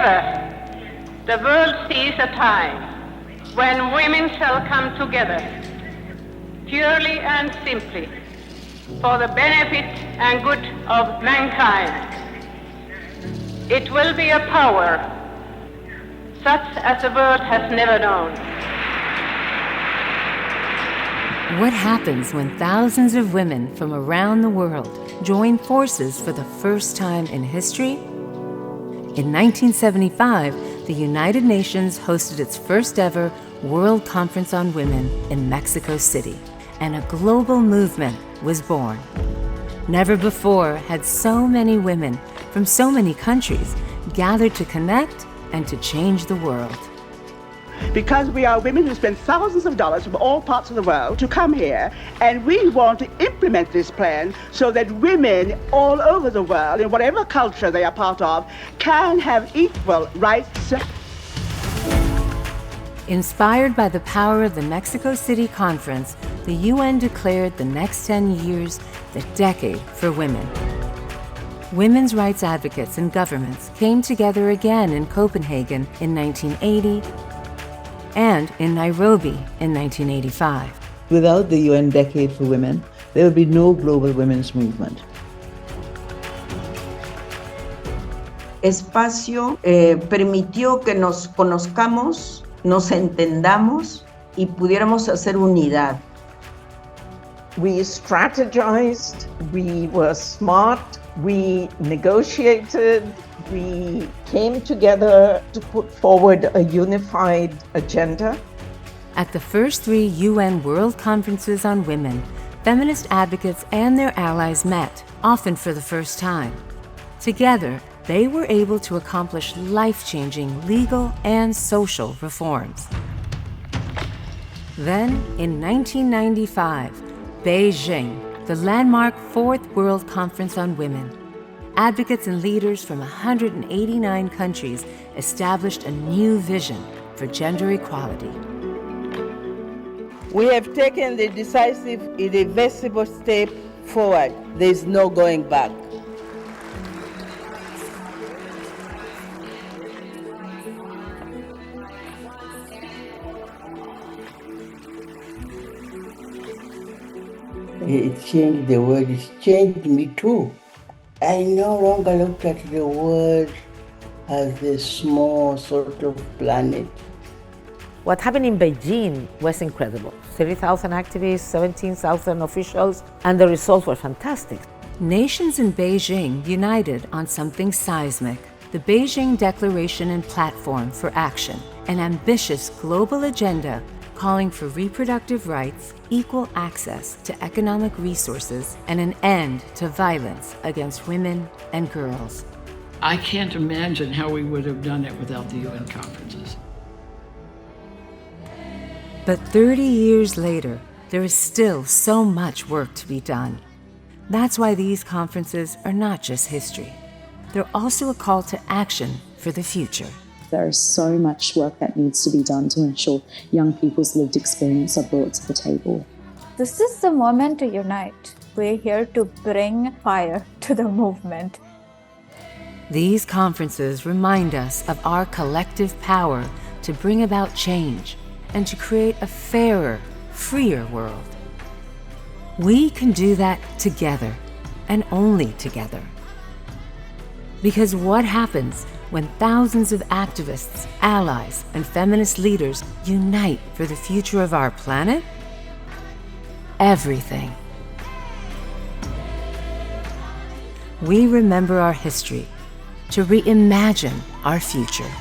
Together, the world sees a time when women shall come together, purely and simply, for the benefit and good of mankind. It will be a power such as the world has never known. What happens when thousands of women from around the world join forces for the first time in history? In 1975, the United Nations hosted its first ever World Conference on Women in Mexico City, and a global movement was born. Never before had so many women from so many countries gathered to connect and to change the world. Because we are women who spend thousands of dollars from all parts of the world to come here, and we want to implement this plan so that women all over the world, in whatever culture they are part of, can have equal rights. Inspired by the power of the Mexico City Conference, the UN declared the next 10 years the decade for women. Women's rights advocates and governments came together again in Copenhagen in 1980 and in Nairobi in 1985. Without the UN Decade for Women, there would be no global women's movement. Espacio permitió que nos conozcamos, nos entendamos y pudiéramos hacer unidad. We strategized, we were smart, we negotiated, we came together to put forward a unified agenda. At the first 3 UN World Conferences on Women, feminist advocates and their allies met, often for the first time. Together, they were able to accomplish life-changing legal and social reforms. Then, in 1995, Beijing, the landmark 4th World Conference on Women, advocates and leaders from 189 countries established a new vision for gender equality. We have taken the decisive, irreversible step forward. There is no going back. It changed the world, it changed me too. I no longer looked at the world as a small sort of planet. What happened in Beijing was incredible. 30,000 activists, 17,000 officials, and the results were fantastic. Nations in Beijing united on something seismic: the Beijing Declaration and Platform for Action, an ambitious global agenda calling for reproductive rights, equal access to economic resources, and an end to violence against women and girls. I can't imagine how we would have done it without the UN conferences. But 30 years later, there is still so much work to be done. That's why these conferences are not just history. They're also a call to action for the future. There is so much work that needs to be done to ensure young people's lived experience are brought to the table. This is the moment to unite. We're here to bring fire to the movement. These conferences remind us of our collective power to bring about change and to create a fairer, freer world. We can do that together, and only together. Because what happens when thousands of activists, allies, and feminist leaders unite for the future of our planet? Everything. We remember our history to reimagine our future.